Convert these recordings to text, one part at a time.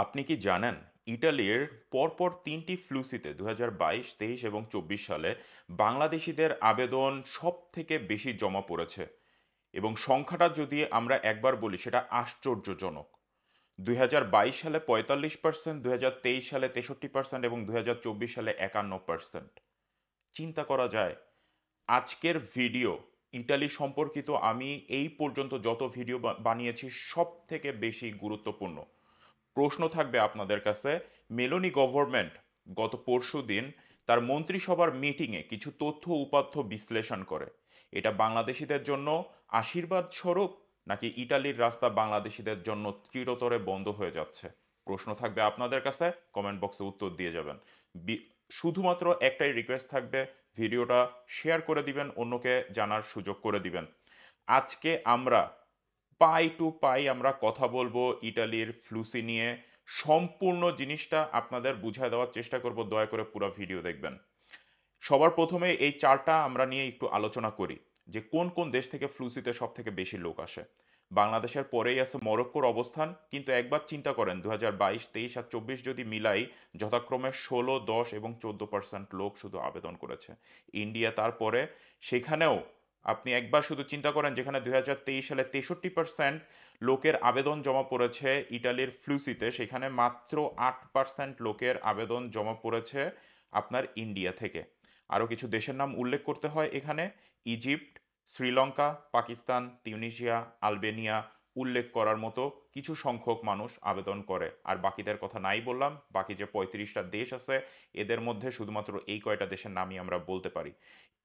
আপনি কি জানেন ইটালির পরপর তিনটি ফ্লুসিতে 2022, 23 এবং 24 সালে বাংলাদেশিদের আবেদন সব থেকে বেশি জমা পড়েছে এবং সংখ্যাটা যদি আমরা একবার বলি সেটা আশ্চর্যজনক। 2022 সালে 45%, 2023 সালে 63% এবং 2024 সালে 51%। চিন্তা করা যায়। আজকের ভিডিও ইটালি সম্পর্কিত আমি এই পর্যন্ত যত ভিডিও বানিয়েছি সব থেকে বেশি গুরুত্বপূর্ণ। প্রশ্ন থাকবে আপনাদের কাছে। মেলোনি গভর্নমেন্ট গত পরশুদিন তার মন্ত্রিসভার মিটিংয়ে কিছু তথ্য উপাত্ত বিশ্লেষণ করে। এটা বাংলাদেশিদের জন্য আশীর্বাদ স্বরূপ নাকি ইটালির রাস্তা বাংলাদেশিদের জন্য চিরতরে বন্ধ হয়ে যাচ্ছে? প্রশ্ন থাকবে আপনাদের কাছে, কমেন্ট বক্সে উত্তর দিয়ে যাবেন। শুধুমাত্র একটাই রিকোয়েস্ট থাকবে, ভিডিওটা শেয়ার করে দিবেন, অন্যকে জানার সুযোগ করে দিবেন। আজকে আমরা পাই টু পাই আমরা কথা বলবো ইটালির ফ্লুসি নিয়ে। সম্পূর্ণ জিনিসটা আপনাদের বুঝায় দেওয়ার চেষ্টা করব, দয়া করে পুরো ভিডিও দেখবেন। সবার প্রথমে এই চারটা আমরা নিয়ে একটু আলোচনা করি যে কোন কোন দেশ থেকে ফ্লুসিতে সব থেকে বেশি লোক আসে। বাংলাদেশের পরেই আছে মরক্কোর অবস্থান, কিন্তু একবার চিন্তা করেন 2022, 23 আর 24 যদি মিলাই, যথাক্রমে 16, 10 এবং 14% লোক শুধু আবেদন করেছে। ইন্ডিয়া তারপরে, সেখানেও আপনি একবার শুধু চিন্তা করেন, যেখানে 2023 সালে 63% লোকের আবেদন জমা পড়েছে ইটালির ফ্লুসিতে, সেখানে মাত্র 8% লোকের আবেদন জমা পড়েছে আপনার ইন্ডিয়া থেকে। আরও কিছু দেশের নাম উল্লেখ করতে হয় এখানে: ইজিপ্ট, শ্রীলঙ্কা, পাকিস্তান, তিউনিসিয়া, আলবেনিয়া উল্লেখ করার মতো কিছু সংখ্যক মানুষ আবেদন করে। আর বাকিদের কথা নাই বললাম, বাকি যে 35টা দেশ আছে এদের মধ্যে শুধুমাত্র এই কয়টা দেশের নামই আমরা বলতে পারি।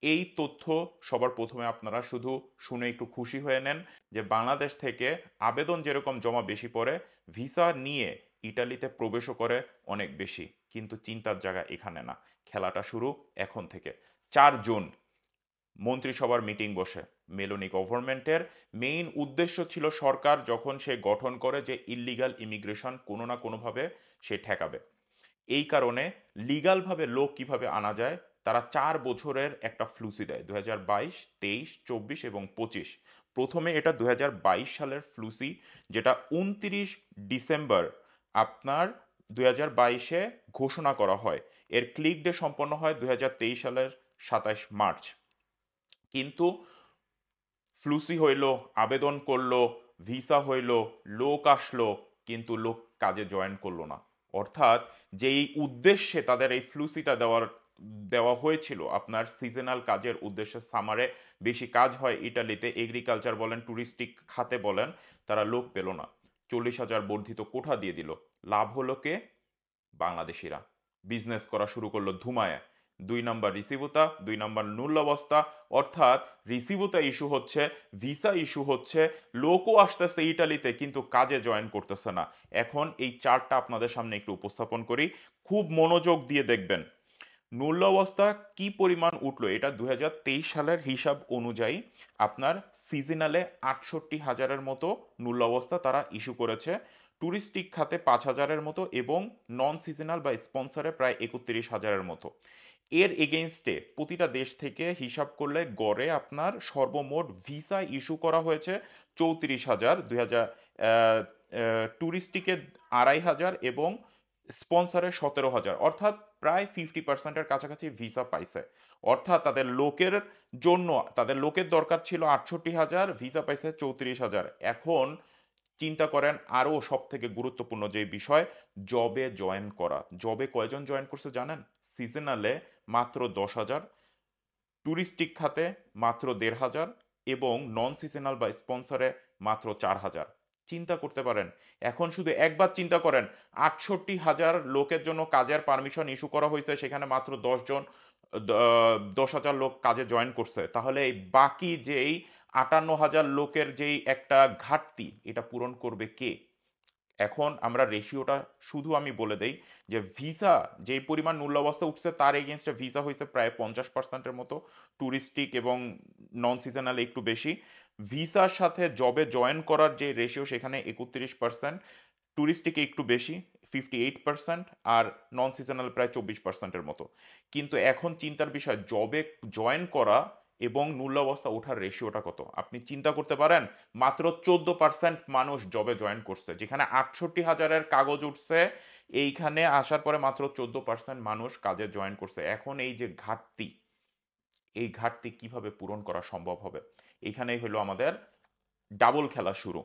এই তথ্য সবার প্রথমে আপনারা শুধু শুনে একটু খুশি হয়ে নেন যে বাংলাদেশ থেকে আবেদন যেরকম জমা বেশি পড়ে, ভিসা নিয়ে ইটালিতে প্রবেশও করে অনেক বেশি। কিন্তু চিন্তার জায়গা এখানে না, খেলাটা শুরু এখন থেকে। 4 জুন মন্ত্রিসভার মিটিং বসে। মেলোনি গভর্নমেন্টের মেইন উদ্দেশ্য ছিল সরকার যখন সে গঠন করে যে ইল্লিগাল ইমিগ্রেশন কোনো না কোনোভাবে সে ঠেকাবে। এই কারণে লিগালভাবে লোক কিভাবে আনা যায়, তারা 4 বছরের একটা ফ্লুসি দেয়: 2022, 23, 24 এবং 25। প্রথমে এটা 2022 সালের ফ্লুসি, যেটা 29 ডিসেম্বর আপনার 2022-এ ঘোষণা করা হয়। এর ক্লিক ডে সম্পন্ন হয় 2023 সালের 27 মার্চ। কিন্তু ফ্লুসি হইল, আবেদন করলো, ভিসা হইল, লোক আসলো, কিন্তু লোক কাজে জয়েন করলো না। অর্থাৎ যেই উদ্দেশ্যে তাদের এই ফ্লুসিটা দেওয়া হয়েছিল, আপনার সিজনাল কাজের উদ্দেশ্যে, সামারে বেশি কাজ হয় ইটালিতে, এগ্রিকালচার বলেন, ট্যুরিস্টিক খাতে বলেন, তারা লোক পেল না। 40,000 বর্ধিত কোঠা দিয়ে দিল। লাভ হলো কে? বাংলাদেশিরা বিজনেস করা শুরু করলো ধুমায়। 2 নাম্বার রিসিভুতা, 2 নাম্বার নুল্লাবস্তা। অর্থাৎ রিসিভুতা ইস্যু হচ্ছে, ভিসা ইস্যু হচ্ছে, লোকও আসতেছে ইটালিতে কিন্তু কাজে জয়েন করতেছে না। এখন এই চার্টটা আপনাদের সামনে একটু উপস্থাপন করি, খুব মনোযোগ দিয়ে দেখবেন। নুল্লাবস্তা কি পরিমাণ উঠলো, এটা 2023 সালের হিসাব অনুযায়ী আপনার সিজনালে 68,000-এর মতো নুল্লাবস্তা তারা ইস্যু করেছে। ট্যুরিস্টিক খাতে 5,000-এর মতো এবং নন সিজনাল বা স্পন্সরে প্রায় 31,000-এর মতো। এর এগেইনস্টে প্রতিটা দেশ থেকে হিসাব করলে গড়ে আপনার সর্বমোট ভিসা ইস্যু করা হয়েছে 34,000। 2000 ট্যুরিস্টিকে 2,500 এবং স্পন্সরে 17,000, অর্থাৎ প্রায় 50%-এর কাছাকাছি ভিসা পাইছে। অর্থাৎ তাদের লোকের দরকার ছিল 68,000, ভিসা পাইছে 34,000। এখন চিন্তা করেন আরও সব থেকে গুরুত্বপূর্ণ যে বিষয়, জবে জয়েন করা। জবে কয়জন জয়েন করছে জানেন? সিজনালে মাত্র 10,000, ট্যুরিস্টিক খাতে মাত্র 1,500 এবং নন সিজনাল বা স্পন্সরে মাত্র 4,000। চিন্তা করতে পারেন। এখন শুধু একবার চিন্তা করেন, 68,000 লোকের জন্য কাজের পারমিশন ইস্যু করা হয়েছে, সেখানে মাত্র 10,000 লোক কাজে জয়েন করছে। তাহলে এই বাকি যেই 58,000 লোকের যেই একটা ঘাটতি, এটা পূরণ করবে কে? এখন আমরা রেশিওটা শুধু আমি বলে দেই যে ভিসা যেই পরিমাণ মূল্যাবস্থা উঠছে তার এগেনস্টে ভিসা হয়েছে প্রায় 50%-এর মতো, ট্যুরিস্টিক এবং নন সিজনাল একটু বেশি। ভিসার সাথে জবে জয়েন করার যে রেশিও সেখানে 31%, ট্যুরিস্টিকে একটু বেশি 58%, আর নন সিজনাল প্রায় 24%-এর মতো। কিন্তু এখন চিন্তার বিষয়, জবে জয়েন করা এবং মূল্যাবস্থা ওঠার রেশিওটা কত আপনি চিন্তা করতে পারেন। মাত্র 14% মানুষ জবে জয়েন করছে, যেখানে 68,000-এর কাগজ উঠছে, এইখানে আসার পরে মাত্র 14% মানুষ কাজে জয়েন করছে। এখন এই যে ঘাটতি, এই ঘাটতি কিভাবে পূরণ করা সম্ভব হবে? এইখানেই হলো আমাদের ডাবল খেলা শুরু।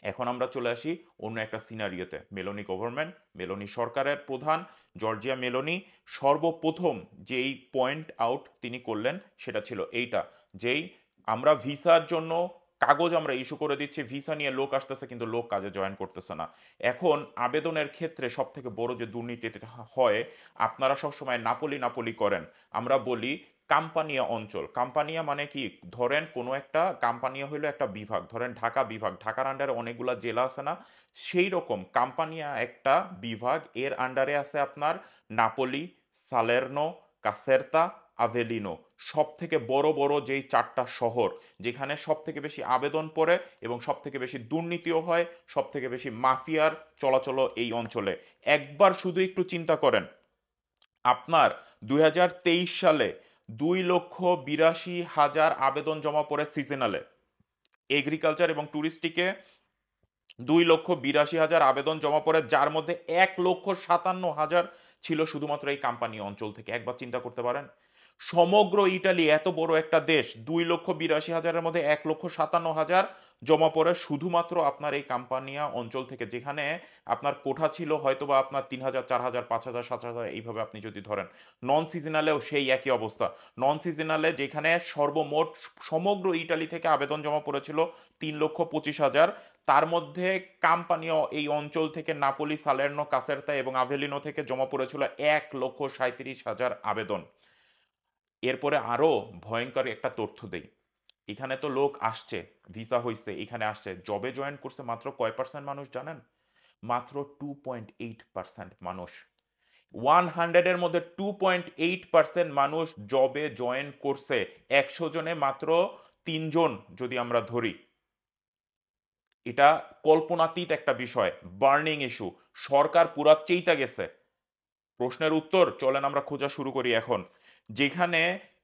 এখন আমরা চলে আসি অন্য একটা সিনারিওতে। মেলোনি গভর্নমেন্ট, মেলোনি সরকারের প্রধান জর্জিয়া মেলোনি সর্বপ্রথম যেই পয়েন্ট আউট তিনি করলেন সেটা ছিল এইটা, যেই আমরা ভিসার জন্য কাগজ আমরা ইস্যু করে দিচ্ছি, ভিসা নিয়ে লোক আসতেছে কিন্তু লোক কাজে জয়েন করতেছে না। এখন আবেদনের ক্ষেত্রে সব থেকে বড় যে দুর্নীতিটা হয়, আপনারা সবসময় নাপোলি নাপোলি করেন। আমরা বলি কাম্পানিয়া অঞ্চল। কাম্পানিয়া মানে কি, ধরেন কোনো একটা কাম্পানিয়া হইলো একটা বিভাগ, ধরেন ঢাকা বিভাগ, ঢাকার আন্ডারে অনেকগুলা জেলা আছে না, সেই রকম কাম্পানিয়া একটা বিভাগ, এর আন্ডারে আছে আপনার নাপোলি, সালের্নো, কাসেরতা, আভেলিনো। সব থেকে বড় বড় যেই 4টা শহর, যেখানে সব থেকে বেশি আবেদন পড়ে এবং সব থেকে বেশি দুর্নীতিও হয়, সব থেকে বেশি মাফিয়ার চলাচলও এই অঞ্চলে। একবার শুধু একটু চিন্তা করেন, আপনার 2023 সালে 2,82,000 আবেদন জমা পড়ে সিজনালে, এগ্রিকালচার এবং ট্যুরিস্টিকে 2,82,000 আবেদন জমা পড়ে, যার মধ্যে 1,57,000 ছিল শুধুমাত্র এই কোম্পানি অঞ্চল থেকে। একবার চিন্তা করতে পারেন, সমগ্র ইটালি এত বড় একটা দেশ, 2,82,000-এর মধ্যে 1,57,000 জমা পড়ে শুধুমাত্র আপনার এই কাম্পানিয়া অঞ্চল থেকে, যেখানে আপনার কোঠা ছিল হয়তোবা আপনার 3,000, 4,000, 5,000, 7,000, এইভাবে আপনি যদি ধরেন। নন সিজনালেও সেই একই অবস্থা। নন সিজনালে যেখানে সর্বমোট সমগ্র ইটালি থেকে আবেদন জমা পড়েছিল 3,25,000, তার মধ্যে কাম্পানিয়া এই অঞ্চল থেকে নাপোলি, সালের্নো, কাসেরতা এবং আভেলিনো থেকে জমা পড়েছিল 1,37,000 আবেদন। এরপরে আরো ভয়ঙ্কর একটা তথ্য দেই, এখানে তো লোক আসছে, ভিসা হইছে, এখানে আসছে, জবে জয়েন করছে মাত্র কয় পার্সেন্ট মানুষ জানেন? মাত্র 2.8% মানুষ। 100-এর মধ্যে 2.8% মানুষ জবে জয়েন করছে। 100 জনে মাত্র 3 জন যদি আমরা ধরি। এটা কল্পনাতীত একটা বিষয়, বার্নিং ইস্যু। সরকার পুরা চেইতা গেছে। প্রশ্নের উত্তর চলেন আমরা খোঁজা শুরু করি এখন। যেখানে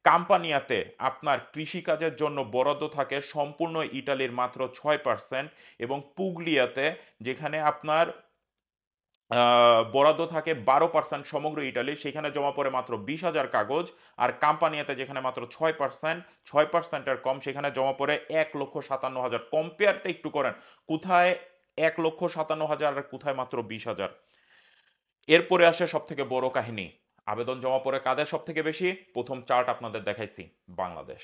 কাম্পানিয়াতে আপনার কৃষিকাজের জন্য বরাদ্দ থাকে সম্পূর্ণ ইটালির মাত্র 6%, এবং পুগলিয়াতে যেখানে আপনার বরাদ্দ থাকে 12% সমগ্র ইটালি, সেখানে জমা পড়ে মাত্র 20,000 কাগজ। আর কাম্পানিয়াতে যেখানে মাত্র 6%-এর কম, সেখানে জমা পড়ে 1,57,000। কম্পেয়ারটা একটু করেন, কোথায় 1,57,000 আর কোথায় মাত্র 20,000। এরপরে আসে সব থেকে বড় কাহিনী, আবেদন জমা পড়ে কাদের সব থেকে বেশি? প্রথম চার্ট আপনাদের দেখাইছি, বাংলাদেশ।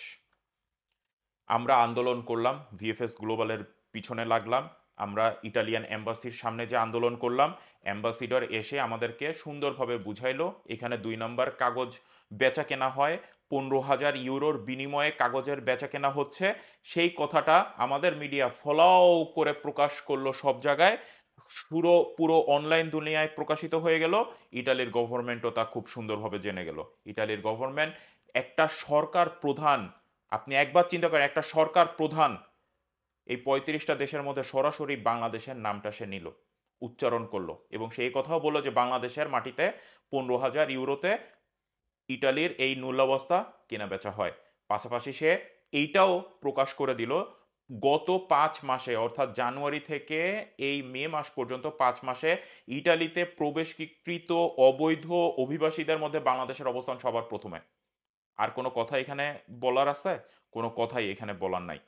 আমরা আন্দোলন করলাম, ভিএফএস গ্লোবালের পিছনে লাগলাম, আমরা ইটালিয়ান এম্বাসির সামনে যে আন্দোলন করলাম, অ্যাম্বাসিডর এসে আমাদেরকে সুন্দরভাবে বুঝাইলো এখানে 2 নম্বর কাগজ বেচা কেনা হয়, 15,000 ইউরোর বিনিময়ে কাগজের বেচা কেনা হচ্ছে। সেই কথাটা আমাদের মিডিয়া ফলাও করে প্রকাশ করলো সব জায়গায়, পুরো অনলাইন দুনিয়ায় প্রকাশিত হয়ে গেল। ইটালির গভর্নমেন্টও তা খুব সুন্দরভাবে জেনে গেল। ইটালির গভর্নমেন্ট, একটা সরকার প্রধান, আপনি একবার চিন্তা করেন, একটা সরকার প্রধান এই 35টা দেশের মধ্যে সরাসরি বাংলাদেশের নামটা সে নিল, উচ্চারণ করলো, এবং সেই কথাও বললো যে বাংলাদেশের মাটিতে 15,000 ইউরোতে ইটালির এই মূল্যাবস্থা কেনা বেচা হয়। পাশাপাশি সে এইটাও প্রকাশ করে দিল, গত 5 মাসে অর্থাৎ জানুয়ারি থেকে এই মে মাস পর্যন্ত 5 মাসে ইটালিতে প্রবেশকৃত অবৈধ অভিবাসীদের মধ্যে বাংলাদেশের অবস্থান সবার প্রথমে। আর কোনো কথা এখানে বলার আছে? কোনো কথাই এখানে বলার নাই।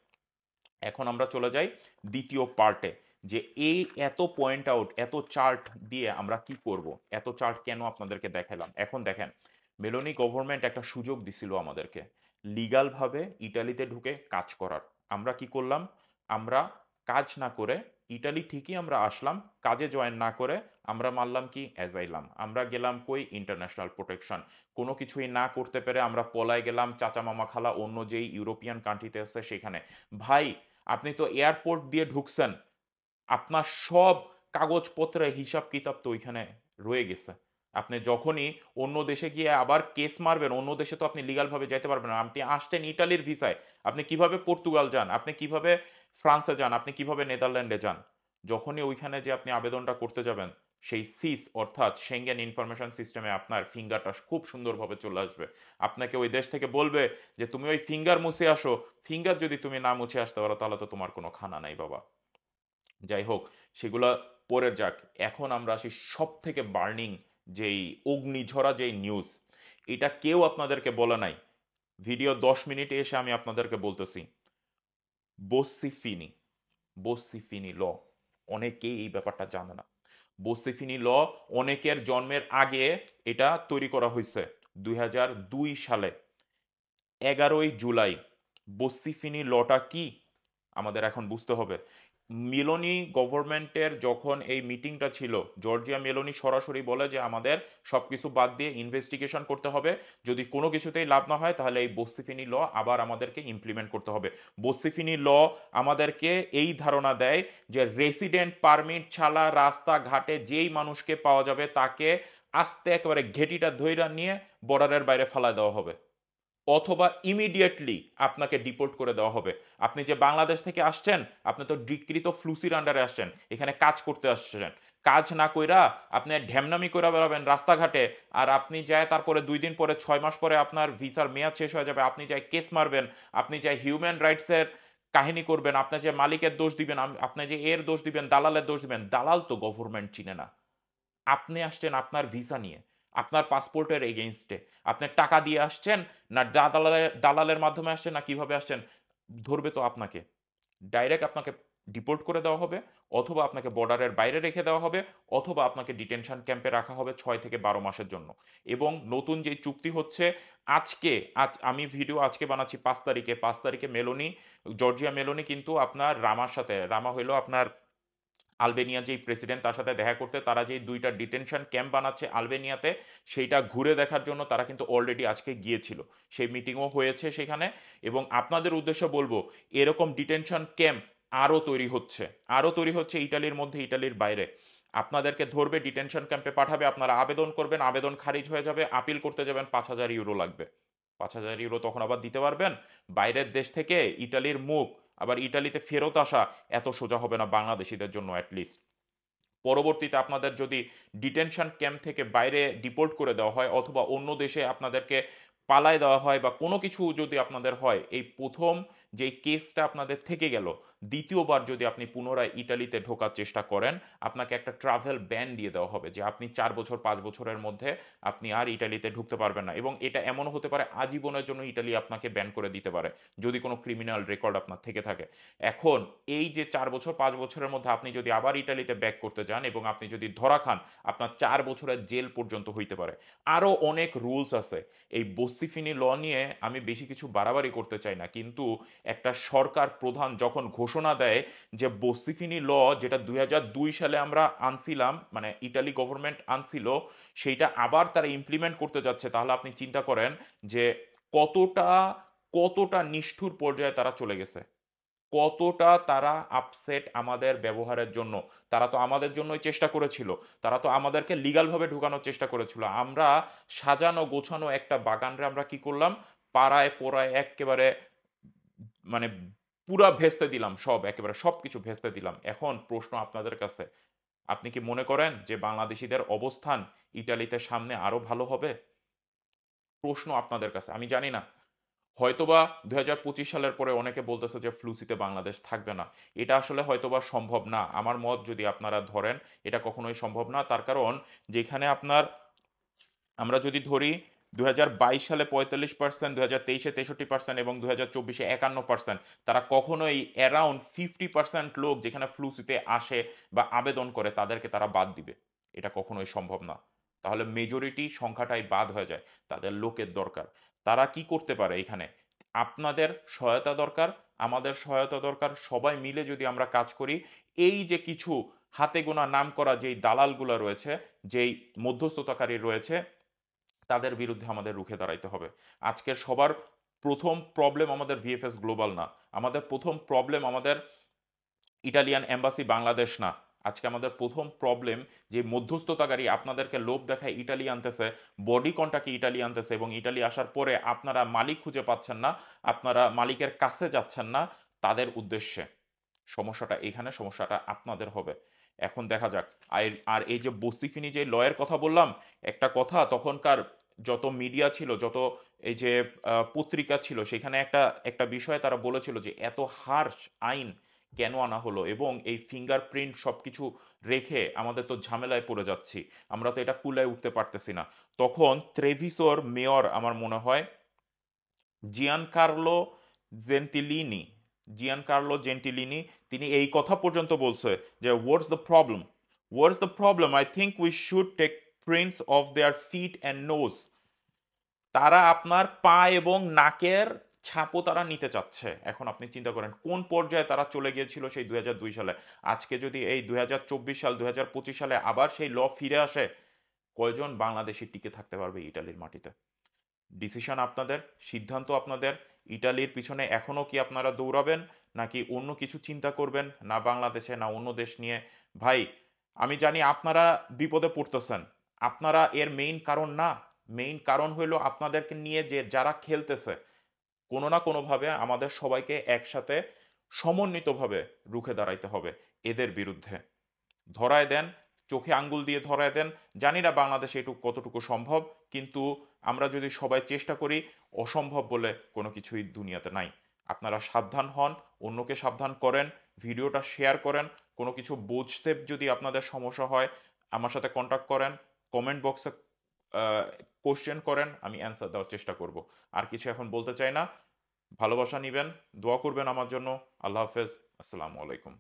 এখন আমরা চলে যাই দ্বিতীয় পার্টে, যে এই এত পয়েন্ট আউট, এত চার্ট দিয়ে আমরা কি করব, এত চার্ট কেন আপনাদেরকে দেখালাম। এখন দেখেন, মেলোনি গভর্নমেন্ট একটা সুযোগ দিছিল আমাদেরকে লিগালভাবে ইটালিতে ঢুকে কাজ করার। আমরা কি করলাম? আমরা কাজ না করে, ইটালি ঠিকই আমরা আসলাম, কাজে জয়েন না করে আমরা মারলাম কি অ্যাজাইলাম। আমরা গেলাম কই? International protection. কোনো কিছুই না করতে পেরে আমরা পলায় গেলাম চাচা মামা খালা অন্য যেই ইউরোপিয়ান কান্ট্রিতে আছে সেখানে। ভাই, আপনি তো এয়ারপোর্ট দিয়ে ঢুকছেন, আপনার সব কাগজপত্রের হিসাব কিতাব তো ওইখানে রয়ে গেছে। আপনি যখনই অন্য দেশে গিয়ে আবার কেস মারবেন, অন্য দেশে তো আপনি লিগালভাবে যাইতে পারবেন না। আপনি আসছেন ইটালির ভিসায়, আপনি কিভাবে পর্তুগাল যান, আপনি কিভাবে ফ্রান্সে যান, আপনি কিভাবে নেদারল্যান্ডে যান? যখনই ওইখানে যে আপনি আবেদনটা করতে যাবেন, সেই সিস অর্থাৎ সেঙ্গেন ইনফরমেশন সিস্টেমে আপনার ফিঙ্গারটা খুব সুন্দরভাবে চলে আসবে। আপনাকে ওই দেশ থেকে বলবে যে তুমি ওই ফিঙ্গার মুছে আসো। ফিঙ্গার যদি তুমি না মুছে আসতে পারো তাহলে তো তোমার কোনো খানা নাই বাবা। যাই হোক, সেগুলা পরে যাক। এখন আমরা আসি সবথেকে বার্নিং যেই অগ্নিঝরা যেই নিউজ, এটা কেউ আপনাদেরকে বলে নাই। ভিডিও ১০ মিনিটে এসে আমি আপনাদেরকে বলতেছি। বসিফিনি, বসিফিনি ল, অনেকেই এই ব্যাপারটা জানে না। বসিফিনি ল অনেকের জন্মের আগে এটা তৈরি করা হয়েছে ২০০২ সালে ১১ই জুলাই। বসিফিনি লটা কি আমাদের এখন বুঝতে হবে। মেলোনি গভর্নমেন্টের যখন এই মিটিংটা ছিল, জর্জিয়া মেলোনি সরাসরি বলে যে আমাদের সবকিছু বাদ দিয়ে ইনভেস্টিগেশন করতে হবে, যদি কোনো কিছুতেই লাভ না হয় তাহলে এই বসিফিনি ল আবার আমাদেরকে ইমপ্লিমেন্ট করতে হবে। বসিফিনি ল আমাদেরকে এই ধারণা দেয় যে রেসিডেন্ট পারমিট ছাড়া রাস্তাঘাটে যেই মানুষকে পাওয়া যাবে তাকে আস্তে একেবারে ঘেটিটা ধইরা নিয়ে বর্ডারের বাইরে ফালায় দেওয়া হবে, অথবা ইমিডিয়েটলি আপনাকে ডিপোর্ট করে দেওয়া হবে। আপনি যে বাংলাদেশ থেকে আসছেন, আপনি তো ডিকৃত ফ্লুসির আন্ডারে আসছেন, এখানে কাজ করতে আসছেন। কাজ না কইরা আপনি ঢ্যামনামি করে বেড়াবেন রাস্তাঘাটে, আর আপনি যায় তারপরে ২ দিন পরে ৬ মাস পরে আপনার ভিসার মেয়াদ শেষ হয়ে যাবে, আপনি যায় কেস মারবেন, আপনি যায় হিউম্যান রাইটসের কাহিনী করবেন, আপনি যে মালিকের দোষ দিবেন, আপনি যে এর দোষ দিবেন, দালালের দোষ দিবেন। দালাল তো গভর্নমেন্ট চিনে না। আপনি আসছেন আপনার ভিসা নিয়ে, আপনার পাসপোর্টের এগেইনস্টে। আপনি টাকা দিয়ে আসছেন, না দালালের মাধ্যমে আসছেন, না কিভাবে আসছেন? ধরবে তো আপনাকে। ডাইরেক্ট আপনাকে ডিপোর্ট করে দেওয়া হবে, অথবা আপনাকে বর্ডারের বাইরে রেখে দেওয়া হবে, অথবা আপনাকে ডিটেনশন ক্যাম্পে রাখা হবে ৬ থেকে ১২ মাসের জন্য। এবং নতুন যে চুক্তি হচ্ছে আজকে, আমি ভিডিও আজকে বানাচ্ছি ৫ তারিখে। ৫ তারিখে মেলোনি, জর্জিয়া মেলোনি কিন্তু আপনার রামার সাথে, রামা হইলো আপনার আলবেনিয়ার যেই প্রেসিডেন্ট, তার সাথে দেখা করতে, তারা যেই ২টা ডিটেনশন ক্যাম্প বানাচ্ছে আলবেনিয়াতে, সেইটা ঘুরে দেখার জন্য তারা কিন্তু অলরেডি আজকে গিয়েছিল। সেই মিটিংও হয়েছে সেখানে। এবং আপনাদের উদ্দেশ্যে বলবো, এরকম ডিটেনশন ক্যাম্প আরও তৈরি হচ্ছে, আরও তৈরি হচ্ছে ইটালির মধ্যে, ইটালির বাইরে। আপনাদেরকে ধরবে, ডিটেনশন ক্যাম্পে পাঠাবে, আপনারা আবেদন করবেন, আবেদন খারিজ হয়ে যাবে, আপিল করতে যাবেন, ৫,০০০ ইউরো লাগবে। ৫,০০০ ইউরো তখন আবার দিতে পারবেন? বাইরের দেশ থেকে ইটালির মুখ আবার ইটালিতে ফেরত আসা এত সোজা হবে না বাংলাদেশিদের জন্য অ্যাটলিস্ট। পরবর্তীতে আপনাদের যদি ডিটেনশন ক্যাম্প থেকে বাইরে ডিপোর্ট করে দেওয়া হয়, অথবা অন্য দেশে আপনাদেরকে পালায় দেওয়া হয়, বা কোনো কিছু যদি আপনাদের হয়, এই প্রথম যেই কেসটা আপনাদের থেকে গেল, দ্বিতীয়বার যদি আপনি পুনরায় ইটালিতে ঢোকার চেষ্টা করেন, আপনাকে একটা ট্রাভেল ব্যান দিয়ে দেওয়া হবে যে আপনি ৪ বছর ৫ বছরের মধ্যে আপনি আর ইটালিতে ঢুকতে পারবেন না। এবং এটা এমনও হতে পারে আজীবনের জন্য ইটালি আপনাকে ব্যান করে দিতে পারে, যদি কোনো ক্রিমিনাল রেকর্ড আপনার থেকে থাকে। এখন এই যে ৪ বছর ৫ বছরের মধ্যে আপনি যদি আবার ইটালিতে ব্যাক করতে যান এবং আপনি যদি ধরা খান, আপনার ৪ বছরের জেল পর্যন্ত হইতে পারে। আরও অনেক রুলস আছে। এই বসিফিনি ল নিয়ে আমি বেশি কিছু বাড়াবাড়ি করতে চাই না, কিন্তু একটা সরকার প্রধান যখন ঘোষণা দেয় যে বসিফিনি ল, যেটা ২০০২ সালে আমরা আনছিলাম, মানে ইটালি গভর্নমেন্ট আনছিল, সেইটা আবার তারা ইমপ্লিমেন্ট করতে যাচ্ছে, তাহলে আপনি চিন্তা করেন যে কতটা কতটা নিষ্ঠুর পর্যায়ে তারা চলে গেছে, কতটা তারা আপসেট আমাদের ব্যবহারের জন্য। তারা তো আমাদের জন্যই চেষ্টা করেছিল। তারা তো আমাদেরকে লিগ্যালভাবে ঢুকানোর চেষ্টা করেছিল। আমরা সাজানো গোছানো একটা বাগানরে আমরা কি করলাম? পাড়ায় পোড়ায় এক্কেবারে, মানে পুরা ভেস্তে দিলাম সব, একেবারে সবকিছু ভেস্তে দিলাম। এখন প্রশ্ন আপনাদের কাছে, আপনি কি মনে করেন যে বাংলাদেশীদের অবস্থান ইটালিতে সামনে আরো ভালো হবে? প্রশ্ন আপনাদের কাছে। আমি জানি না। হয়তোবা ২০২৫ সালের পরে অনেকে বলতেছে যে ফ্লুসিতে বাংলাদেশ থাকবে না। এটা আসলে হয়তোবা সম্ভব না। আমার মত যদি আপনারা ধরেন, এটা কখনোই সম্ভব না। তার কারণ যেখানে আপনার, আমরা যদি ধরি ২০২২ সালে ৪৫%, ২০২৩ এ ৬৩% এবং ২০২৪ এ ৫১%, তারা কখনোই অ্যারাউন্ড ৫০% লোক যেখানে ফ্লুসিতে আসে বা আবেদন করে তাদেরকে তারা বাদ দিবে। এটা কখনোই সম্ভব না। তাহলে মেজরিটি সংখ্যাটাই বাদ হয়ে যায়। তাদের লোকের দরকার। তারা কি করতে পারে এখানে? আপনাদের সহায়তা দরকার, আমাদের সহায়তা দরকার। সবাই মিলে যদি আমরা কাজ করি, এই যে কিছু হাতে গোনা নামকরা যেই দালালগুলা রয়েছে, যেই মধ্যস্থতাকারী রয়েছে, তাদের বিরুদ্ধে আমাদের রুখে দাঁড়াইতে হবে। আজকের সবার ১ম প্রবলেম আমাদের ভিএফএস গ্লোবাল না। আমাদের ১ম প্রবলেম আমাদের ইটালিয়ান এম্বাসি বাংলাদেশ না। আজকে আমাদের ১ম প্রবলেম যে মধ্যস্থতাকারী আপনাদেরকে লোভ দেখায় ইটালি আনতেছে, বডি কন্ট্রাক্টে ইটালি আনতেছে, এবং ইটালি আসার পরে আপনারা মালিক খুঁজে পাচ্ছেন না, আপনারা মালিকের কাছে যাচ্ছেন না, তাদের উদ্দেশ্যে। সমস্যাটা এখানে, সমস্যাটা আপনাদের হবে। এখন দেখা যাক। আর আর এই যে বসিফিনি যে লয়ের কথা বললাম, একটা কথা তখনকার যত মিডিয়া ছিল, যত এই যে পত্রিকা ছিল, সেখানে একটা একটা বিষয় তারা বলেছিল যে এত হার্শ আইন কেন আনা হলো, এবং এই ফিঙ্গারপ্রিন্ট সবকিছু রেখে আমাদের তো ঝামেলায় পড়ে যাচ্ছি, আমরা তো এটা কুলায় উঠতে পারতেছি না। তখন ট্রেভিসোর মেয়র আমার মনে হয় জিয়ানকার্লো জেন্টিলিনি, জিয়ানকার্লো জেন্টিলিনি, তিনি এই কথা পর্যন্ত বলছে যে what's the problem, I think we should take prints of their feet and nose. তারা আপনার পা এবং নাকের ছাপও তারা নিতে চাচ্ছে। এখন আপনি চিন্তা করেন কোন পর্যায়ে তারা চলে গিয়েছিল সেই 2002 সালে। আজকে যদি এই 2024 সাল 2025 সালে আবার সেই ল ফিরে আসে, কয়জন বাংলাদেশি টিকে থাকতে পারবে ইটালির মাটিতে? ডিসিশন আপনাদের, সিদ্ধান্ত আপনাদের। ইটালির পিছনে এখনও কি আপনারা দৌড়াবেন, নাকি অন্য কিছু চিন্তা করবেন, না বাংলাদেশে না অন্য দেশ নিয়ে? ভাই, আমি জানি আপনারা বিপদে পড়তেছেন, আপনারা এর মেইন কারণ না। মেইন কারণ হইলো আপনাদেরকে নিয়ে যে যারা খেলতেছে, কোনো না কোনোভাবে আমাদের সবাইকে একসাথে সমন্বিতভাবে রুখে দাঁড়াইতে হবে এদের বিরুদ্ধে। ধরায় দেন, চোখে আঙ্গুল দিয়ে ধরায় দেন। জানি না বাংলাদেশে এটুকু কতটুকু সম্ভব, কিন্তু আমরা যদি সবাই চেষ্টা করি, অসম্ভব বলে কোনো কিছুই দুনিয়াতে নাই। আপনারা সাবধান হন, অন্যকে সাবধান করেন, ভিডিওটা শেয়ার করেন। কোনো কিছু বুঝতে যদি আপনাদের সমস্যা হয়, আমার সাথে কন্ট্যাক্ট করেন, কমেন্ট বক্সে কোশ্চেন করেন, আমি অ্যান্সার দেওয়ার চেষ্টা করব। আর কিছু এখন বলতে চাই না। ভালোবাসা নিবেন, দোয়া করবেন আমার জন্য। আল্লাহ হাফেজ, আসসালামু আলাইকুম।